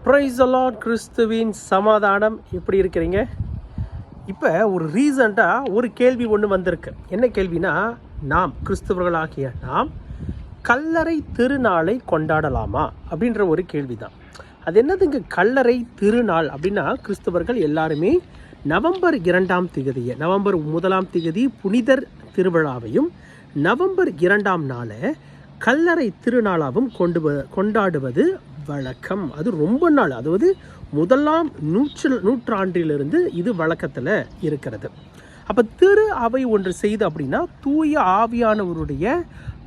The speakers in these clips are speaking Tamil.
Praise the Lord. கிறிஸ்துவின் சமாதானம். எப்படி இருக்கிறீங்க? இப்போ ஒரு ரீசண்டாக ஒரு கேள்வி ஒன்று வந்திருக்கு. என்ன கேள்வினா, நாம் கிறிஸ்தவர்களாகிய நாம் கல்லறை திருநாளை கொண்டாடலாமா அப்படின்ற ஒரு கேள்வி தான். அது என்னதுங்க கல்லறை திருநாள் அப்படின்னா, கிறிஸ்தவர்கள் எல்லாருமே நவம்பர் 2ஆம் தேதியை, நவம்பர் 1ஆம் தேதி புனிதர் திருவிழாவையும் நவம்பர் 2ஆம் நாளை கல்லறை திருநாளாகவும் கொண்டாடுவது வழக்கம். அது ரொம்ப நாள், அதாவது 1ஆம் நூற்றாண்டிலிருந்து இது வழக்கத்தில் இருக்கிறது. அப்போ திரு அவை ஒன்று செய்து அப்படின்னா, தூய ஆவியானவருடைய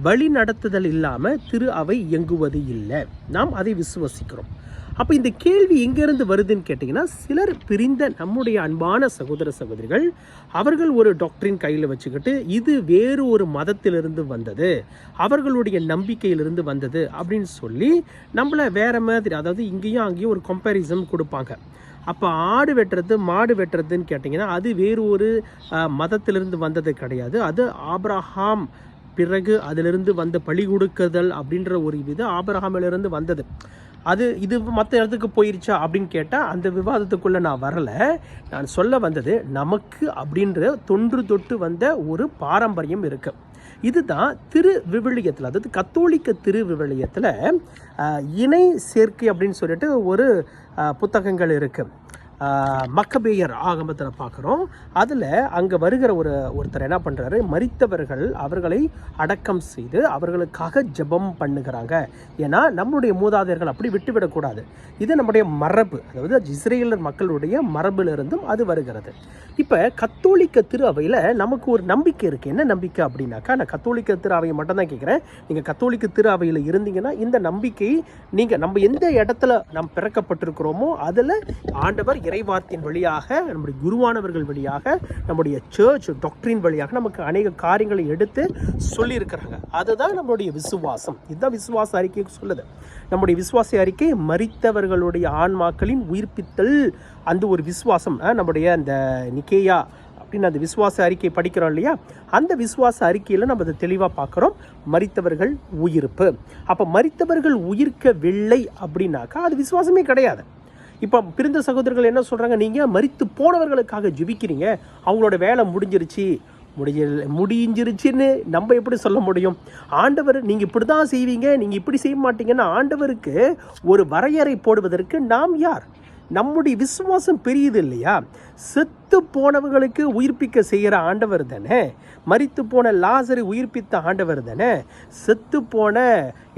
வழி நடத்துதல் இல்லாமல் திரு அவை இயங்குவது இல்லை. நாம் அதை விசுவசிக்கிறோம். அப்போ இந்த கேள்வி எங்கேருந்து வருதுன்னு கேட்டிங்கன்னா, சிலர் பிரிந்த நம்முடைய அன்பான சகோதர சகோதரிகள் அவர்கள் ஒரு டாக்டரின் கையில் வச்சுக்கிட்டு இது வேறு ஒரு மதத்திலிருந்து வந்தது, அவர்களுடைய நம்பிக்கையிலிருந்து வந்தது அப்படின்னு சொல்லி நம்மளை வேறு மாதிரி, அதாவது இங்கேயும் அங்கேயும் ஒரு கம்பேரிசன் கொடுப்பாங்க. அப்போ ஆடு வெட்டுறது மாடு வெட்டுறதுன்னு கேட்டிங்கன்னா, அது வேறு ஒரு மதத்திலிருந்து வந்தது கிடையாது. அது ஆபிரகாம் பிறகு அதிலிருந்து வந்த பழி கொடுக்குதல் அப்படின்ற ஒரு இது ஆபிரகாமிலிருந்து வந்தது. இது மற்ற இடத்துக்கு போயிருச்சா அப்படின்னு கேட்டால் அந்த விவாதத்துக்குள்ளே நான் வரலை. நான் சொல்ல வந்தது, நமக்கு அப்படின்ற தொன்று தொட்டு வந்த ஒரு பாரம்பரியம் இருக்குது. இதுதான் திரு விவிலியத்தில், அதாவது கத்தோலிக்க திரு விவிலியத்தில் இணை சேர்க்கை அப்படின்னு சொல்லிட்டு ஒரு புத்தகங்கள் இருக்குது. மக்கபேயர் ஆகமத்தில் பார்க்குறோம். அதில் அங்கே வருகிற ஒருத்தர் என்ன பண்ணுறாரு, மரித்தவர்கள் அவர்களை அடக்கம் செய்து அவர்களுக்காக ஜெபம் பண்ணுகிறாங்க. ஏன்னா நம்முடைய மூதாதையர்கள் அப்படி விட்டுவிடக்கூடாது. இது நம்முடைய மரபு, அதாவது இஸ்ரேலர் மக்களுடைய மரபிலிருந்தும் அது வருகிறது. இப்போ கத்தோலிக்க திரு அவையில் நமக்கு ஒரு நம்பிக்கை இருக்குது. என்ன நம்பிக்கை அப்படின்னாக்கா, நான் கத்தோலிக்க திரு அவையை மட்டும்தான் கேட்குறேன். நீங்கள் கத்தோலிக்க திரு அவையில் இருந்தீங்கன்னா இந்த நம்பிக்கை, நீங்கள் நம்ம எந்த இடத்துல நாம் பிறக்கப்பட்டிருக்கிறோமோ அதில் ஆண்டவர் இறைவார்த்தின் வழியாக, நம்முடைய குருவானவர்கள் வழியாக, நம்முடைய சர்ச் டாக்டரின் வழியாக நமக்கு அநேக காரியங்களை எடுத்து சொல்லியிருக்கிறாங்க. அதுதான் நம்மளுடைய விசுவாசம். இதுதான் விசுவாச அறிக்கை சொல்லுது. நம்முடைய விசுவாச அறிக்கை மரித்தவர்களுடைய ஆன்மாக்களின் உயிர்ப்பித்தல், அந்த ஒரு விசுவாசம். நம்முடைய அந்த நிக்கேயா அப்படின்னு அந்த விசுவாச அறிக்கை படிக்கிறோம் இல்லையா, அந்த விசுவாச அறிக்கையில் நம்ம அதை தெளிவாக பார்க்குறோம். மரித்தவர்கள் உயிர்ப்பு. அப்போ மரித்தவர்கள் உயிர்க்கவில்லை அப்படின்னாக்கா அது விசுவாசமே கிடையாது. இப்போ பிரிந்த சகோதரர்கள் என்ன சொல்கிறாங்க, நீங்கள் மரித்து போனவர்களுக்காக ஜெபிக்கிறீங்க, அவங்களோட வேலை முடிஞ்சிருச்சுன்னு நம்ம எப்படி சொல்ல முடியும்? ஆண்டவர் நீங்கள் இப்படி தான் செய்வீங்க, நீங்கள் இப்படி செய்ய மாட்டீங்கன்னா ஆண்டவருக்கு ஒரு வரையறை போடுவதற்கு நாம் யார்? நம்முடைய விசுவாசம் பெரியது இல்லையா? செத்து போனவர்களுக்கு உயிர்ப்பிக்க செய்கிற ஆண்டவர் தானே. மரித்து போன லாசரை உயிர்ப்பித்த ஆண்டவர் தானே. செத்து போன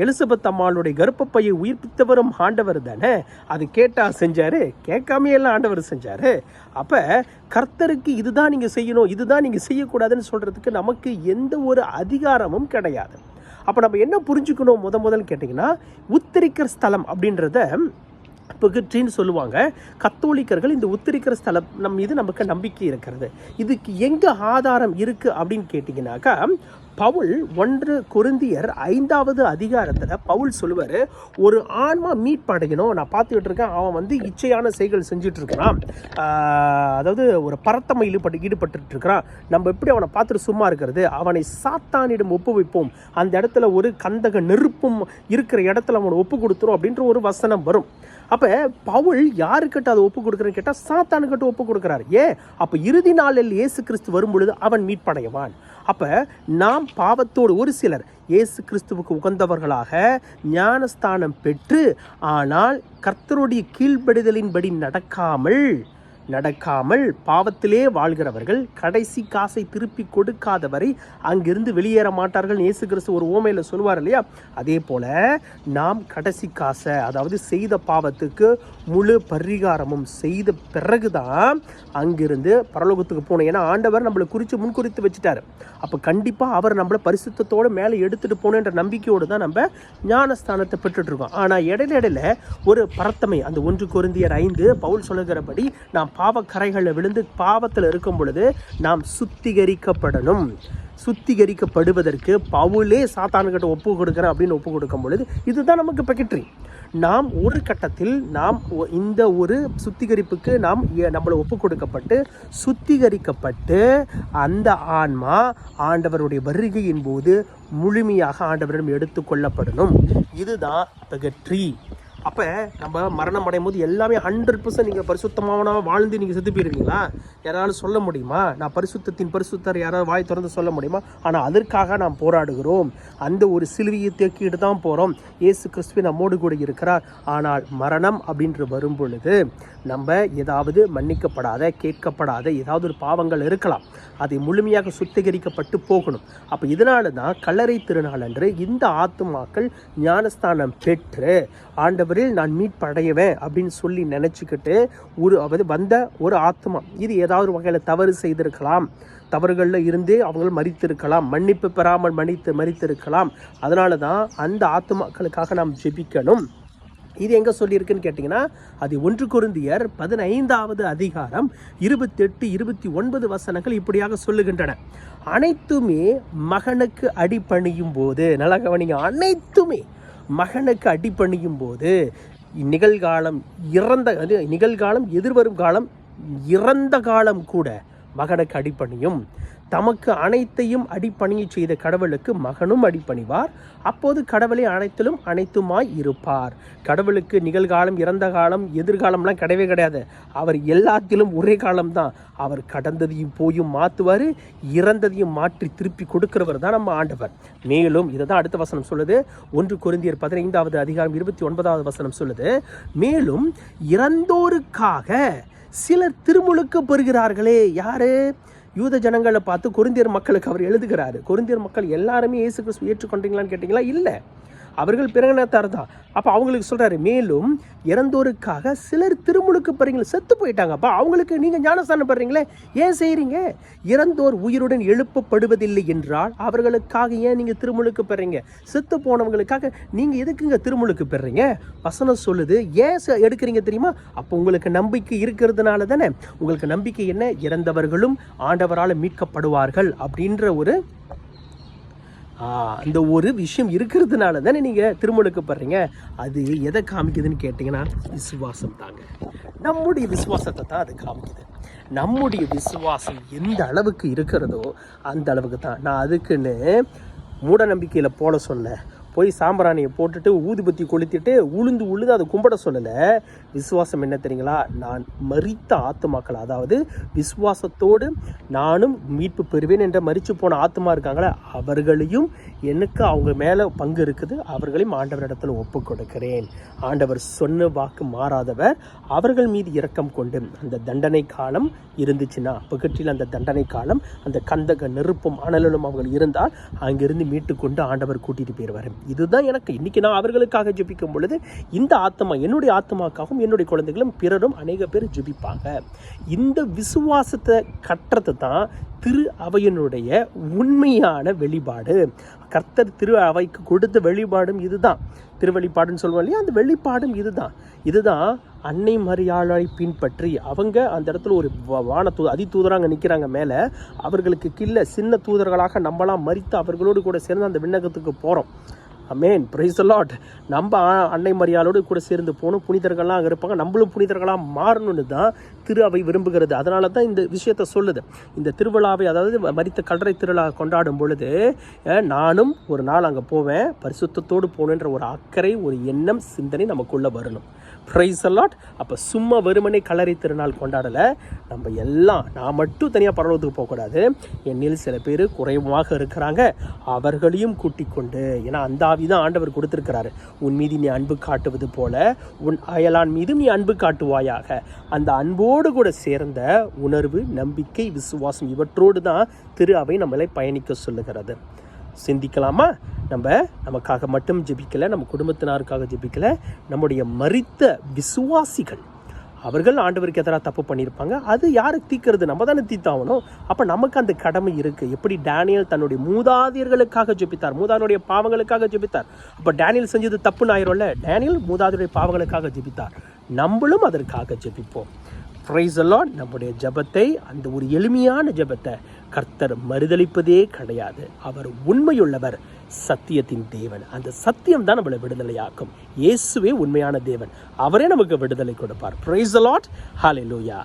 எலிசபெத் அம்மாளுடைய கர்ப்பப்பையை உயிர்ப்பித்தவரும் ஆண்டவர் தானே. அது கேட்டால் செஞ்சார், கேட்காமையெல்லாம் ஆண்டவர் செஞ்சார். அப்போ கர்த்தருக்கு இதுதான் நீங்கள் செய்யணும், இதுதான் நீங்கள் செய்யக்கூடாதுன்னு சொல்கிறதுக்கு நமக்கு எந்த ஒரு அதிகாரமும் கிடையாது. அப்போ நம்ம என்ன புரிஞ்சுக்கணும் முதல் கேட்டிங்கன்னா, உத்தரிக்கிற ஸ்தலம் அப்படின்றத பகிற்றின்னு சொல்லுவாங்க. கத்தோலிக்கர்கள் இந்த உத்தரிக்கிற ஸ்தலம் மீது நமக்கு நம்பிக்கை இருக்கிறது. இதுக்கு எங்கே ஆதாரம் இருக்குது அப்படின்னு கேட்டிங்கனாக்கா, பவுல் 1 கொரிந்தியர் 5வது அதிகாரத்தில் பவுல் சொல்லுவார், ஒரு ஆன்மா மீட்படையணும். நான் பார்த்துக்கிட்டு இருக்கேன், அவன் இச்சையான செயல்கள் செஞ்சிட்ருக்கிறான், அதாவது ஒரு பரத்தமையில் ஈடுபட்டு இருக்கிறான். நம்ம எப்படி அவனை பார்த்துட்டு சும்மா இருக்கிறது? அவனை சாத்தானிடம் ஒப்புவிப்போம், அந்த இடத்துல ஒரு கந்தக நெருப்பும் இருக்கிற இடத்துல அவனை ஒப்பு கொடுத்துரும் அப்படின்ற ஒரு வசனம் வரும். அப்போ பவுல் யாருக்கிட்ட அதை ஒப்பு கொடுக்குறேன்னு கேட்டால் சாத்தானுக்கிட்ட ஒப்பு கொடுக்குறாரு. ஏன்? அப்போ இறுதி நாளில் இயேசு கிறிஸ்து வரும் பொழுது அவன் மீட்படையவான். அப்போ நாம் பாவத்தோடு, ஒரு சிலர் இயேசு கிறிஸ்துவுக்கு உகந்தவர்களாக ஞானஸ்தானம் பெற்று, ஆனால் கர்த்தருடைய கீழ்ப்படிதலின்படி நடக்காமல் பாவத்திலே வாழ்கிறவர்கள் கடைசி காசை திருப்பி கொடுக்காதவரை அங்கிருந்து வெளியேற மாட்டார்கள். இயேசு கிறிஸ்து ஒரு ஓமையில் சொல்லுவார் இல்லையா, அதே போல் நாம் கடைசி காசை, அதாவது செய்த பாவத்துக்கு முழு பரிகாரமும் செய்த பிறகுதான் அங்கிருந்து பரலோகத்துக்கு போகணும். ஏன்னா ஆண்டவர் நம்மளை முன்குறித்து வச்சுட்டார். அப்போ கண்டிப்பாக அவர் நம்மளை பரிசுத்தத்தோடு மேலே எடுத்துகிட்டு போகணுன்ற நம்பிக்கையோடு தான் நம்ம ஞானஸ்தானத்தை பெற்றுட்ருக்கோம். ஆனால் இடையில ஒரு பரத்தமை, அந்த 1 கொரிந்தியர் 5 பவுல் சொல்லுகிறபடி நாம் பாவக்கரைகளில் விழுந்து பாவத்தில் இருக்கும் பொழுது நாம் சுத்திகரிக்கப்படணும். சுத்திகரிக்கப்படுவதற்கு பவுலே சாத்தானுக்கிட்ட ஒப்பு கொடுக்குறேன் அப்படின்னு ஒப்பு கொடுக்கும் பொழுது இதுதான் நமக்கு பெக்கட்ரி. நாம் ஒரு கட்டத்தில் நாம் இந்த ஒரு சுத்திகரிப்புக்கு நம்மளை ஒப்பு கொடுக்கப்பட்டு சுத்திகரிக்கப்பட்டு அந்த ஆன்மா ஆண்டவருடைய வருகையின் போது முழுமையாக ஆண்டவரிடம் எடுத்து கொள்ளப்படணும். இதுதான் பெகட்ரி. அப்போ நம்ம மரணம் அடையும் போது எல்லாமே 100% நீங்கள் பரிசுத்தமான வாழ்ந்து நீங்கள் செத்து போயிருவீங்களா? யாராலும் சொல்ல முடியுமா? நான் பரிசுத்தர் யாராவது வாய் திறந்து சொல்ல முடியுமா? ஆனால் அதற்காக நாம் போராடுகிறோம். அந்த ஒரு சிலுவையை தேக்கிட்டு தான் போகிறோம். இயேசு கிறிஸ்து நம்மோடு கூட இருக்கிறார். ஆனால் மரணம் அப்படின்று வரும் பொழுது நம்ம ஏதாவது மன்னிக்கப்படாத கேட்கப்படாத ஏதாவது ஒரு பாவங்கள் இருக்கலாம். அதை முழுமையாக சுத்திகரிக்கப்பட்டு போகணும். அப்போ இதனால தான் கல்லறை திருநாள் அன்று இந்த ஆத்துமாக்கள் ஞானஸ்தானம் பெற்று ஆண்டவரில் நான் மீட்படையவேன் அப்படின்னு சொல்லி நினச்சிக்கிட்டு வந்த ஒரு ஆத்மா இது ஏதாவது வகையில் தவறு செய்திருக்கலாம், தவறுகளில் இருந்தே அவங்க மரித்திருக்கலாம், மன்னிப்பு பெறாமல் மரித்திருக்கலாம். அதனால தான் அந்த ஆத்துமாக்களுக்காக நாம் ஜெபிக்கணும். இது எங்கே சொல்லியிருக்குன்னு கேட்டிங்கன்னா, அது 1 கொரிந்தியர் 15வது அதிகாரம் 28, 29 வசனங்கள் இப்படியாக சொல்லுகின்றன. அனைத்துமே மகனுக்கு அடிபணியும் போது, நல்லா கவனிங்க, அனைத்துமே மகனுக்கு அடிபணியும் போது நிகழ்காலம் எதிர்வரும் காலம் இறந்த காலம் கூட மகனுக்கு அடிபணியும். தமக்கு அனைத்தையும் அடிப்பணியை செய்த கடவுளுக்கு மகனும் அடிப்பணிவார். அப்போது கடவுளை அனைத்திலும் அனைத்துமாய் இருப்பார். கடவுளுக்கு நிகழ்காலம் இறந்த காலம் எதிர்காலம்லாம் கிடையவே கிடையாது. அவர் எல்லாத்திலும் ஒரே காலம்தான். அவர் கடந்ததையும் போயும் மாற்றுவார், இறந்ததையும் மாற்றி திருப்பி கொடுக்கிறவர் தான் நம்ம ஆண்டவர். மேலும் இதை தான் அடுத்த வசனம் சொல்லுது. 1 கொரிந்தியர் 15வது அதிகாரம் 29வது வசனம் சொல்லுது, மேலும் இறந்தோருக்காக சிலர் திருமுழுக்கு பெறுகிறார்களே. யாரு? யூத ஜனங்களை பார்த்து கொரிந்தியர் மக்களுக்கு அவர் எழுதுகிறாரு. கொரிந்தியர் மக்கள் எல்லாருமே இயேசு கிறிஸ்து ஏற்றுக்கொண்டீங்களான்னு கேட்டிங்களா? இல்லை, அவர்கள் பிறகு தான். அப்போ அவங்களுக்கு சொல்கிறாரு, மேலும் இறந்தோருக்காக சிலர் திருமுழுக்கு பெறீங்களே, செத்து போயிட்டாங்க. அப்போ அவங்களுக்கு நீங்கள் ஞானஸ்தானம் பெறீங்களே, ஏன் செய்கிறீங்க? இறந்தோர் உயிருடன் எழுப்பப்படுவதில்லை என்றால் அவர்களுக்காக ஏன் நீங்கள் திருமுழுக்கு பெறீங்க? செத்து போனவங்களுக்காக நீங்கள் எதுக்குங்க திருமுழுக்கு பெறீங்க? வசனம் சொல்லுது, ஏன் எடுக்கிறீங்க தெரியுமா? அப்போ உங்களுக்கு நம்பிக்கை இருக்கிறதுனால தானே. உங்களுக்கு நம்பிக்கை என்ன? இறந்தவர்களும் ஆண்டவரால் மீட்கப்படுவார்கள் அப்படின்ற அந்த ஒரு விஷயம் இருக்கிறதுனால தானே நீங்கள் திருமுழுக்கு படுறீங்க. அது எதை காமிக்குதுன்னு கேட்டிங்கன்னா, விசுவாசம் தாங்க. நம்முடைய விசுவாசத்தை தான் அது காமிக்குது. நம்முடைய விசுவாசம் எந்த அளவுக்கு இருக்கிறதோ அந்த அளவுக்கு தான். நான் அதுக்குன்னு மூட நம்பிக்கையில் போட சொல்ல, போய் சாம்பிராணியை போட்டுட்டு ஊதுபத்தி கொளுத்திட்டு உளுந்து அதை கும்பிட சொல்லலை. விசுவாசம் என்ன தெரியுங்களா? நான் மரித்த ஆத்துமாக்கள், அதாவது விசுவாசத்தோடு நானும் மீட்பு பெறுவேன் என்ற மரித்து போன ஆத்துமா இருக்காங்களே, அவர்களையும் எனக்கு அவங்க மேலே பங்கு இருக்குது, அவர்களையும் ஆண்டவரிடத்தில் ஒப்பு கொடுக்கிறேன். ஆண்டவர் சொன்ன வாக்கு மாறாதவர். அவர்கள் மீது இரக்கம் கொண்டு அந்த தண்டனை காலம் இருந்துச்சுன்னா, பகற்றில் அந்த தண்டனை காலம், அந்த கந்தக நெருப்பும் அனலும் அவர்கள் இருந்தால் அங்கிருந்து மீட்டு கொண்டு ஆண்டவர் கூட்டிகிட்டு போயிடுவார். இதுதான் எனக்கு இன்னைக்கு நான் அவர்களுக்காக ஜெபிக்கும் பொழுது இந்த ஆத்மா, என்னுடைய ஆத்மாக்காகவும் என்னுடைய குழந்தைகளும் பிறரும் அநேக பேர் ஜெபிப்பாங்க. இந்த விசுவாசத்தை கட்டுறது தான் திரு அவையினுடைய உண்மையான வெளிப்பாடு. கர்த்தர் திரு அவைக்கு கொடுத்த வெளிப்பாடும் இதுதான். திருவெளிப்பாடுன்னு சொல்லுவோம் இல்லையா, அந்த வெளிப்பாடும் இதுதான் அன்னை மரியாளை பின்பற்றி அவங்க அந்த இடத்துல ஒரு அதிதூதராக அங்கே நிற்கிறாங்க. மேலே அவர்களுக்கு கீழே சின்ன தூதர்களாக நம்மளாம் மரித்து அவர்களோடு கூட சேர்ந்து அந்த விண்ணகத்துக்கு போகிறோம். ஆமென், பிரைஸ் தி லார்ட். நம்ம அன்னை மரியாளோடு கூட சேர்ந்து போகணும், புனிதர்கள்லாம் அங்கே இருப்பாங்க, நம்மளும் புனிதர்களாக மாறணும்னு தான் திரு அவை விரும்புகிறது. அதனால தான் இந்த விஷயத்தை சொல்லுது. இந்த திருவிழாவை, அதாவது மரித்த கல்லறை திருவிழா கொண்டாடும் பொழுது நானும் ஒரு நாள் அங்கே போவேன், பரிசுத்தத்தோடு போகணுன்ற ஒரு அக்கறை, ஒரு எண்ணம், சிந்தனை நமக்குள்ளே வரணும். Praise the Lord. அப்போ சும்மா வெறுமனே கல்லறை திருநாள் கொண்டாடலை. நம்ம எல்லாம், நான் மட்டும் தனியாக பரலோகத்துக்கு போகக்கூடாது. என்னில் சில பேர் குறைவாக இருக்கிறாங்க, அவர்களையும் கூட்டிக் கொண்டு, ஏன்னா அந்த ஆவி தான் ஆண்டவர் கொடுத்துருக்கிறாரு. உன் மீது நீ அன்பு காட்டுவது போல உன் அயலான் மீது நீ அன்பு காட்டுவாயாக. அந்த அன்போடு கூட சேர்ந்த உணர்வு, நம்பிக்கை, விசுவாசம், இவற்றோடு தான் திரு அவை நம்மளை பயணிக்க சொல்லுகிறது. சிந்திக்கலாமா? நமக்காக மட்டும் ஜெபிக்கலை, நம்ம குடும்பத்தினருக்காக ஜெபிக்கலை, நம்முடைய மரித்த விசுவாசிகள், அவர்கள் ஆண்டவருக்கு எதிராக தப்பு பண்ணியிருப்பாங்க, அது யாருக்கு தீர்க்கிறது? நம்ம தானே தீர்த்தாகணும். அப்போ நமக்கு அந்த கடமை இருக்குது. எப்படி டேனியல் தன்னுடைய மூதாதையர்களுக்காக ஜெபித்தார், மூதாதையுடைய பாவங்களுக்காக ஜெபித்தார். அப்போ டேனியல் செஞ்சது தப்புன்னு ஆயிரும்ல. டேனியல் மூதாதையுடைய பாவங்களுக்காக ஜெபித்தார், நம்மளும் அதற்காக ஜெபிப்போம். Praise the Lord. நம்முடைய ஜெபத்தை, அந்த ஒரு எளிமையான ஜெபத்தை கர்த்தர் மறுதளிப்பதே கிடையாது. அவர் உண்மையுள்ளவர், சத்தியத்தின் தேவன். அந்த சத்தியம் தான் நம்மளை விடுதலையாக்கும். இயேசுவே உண்மையான தேவன், அவரே நமக்கு விடுதலை கொடுப்பார். Praise the Lord. ஹல்லேலூயா.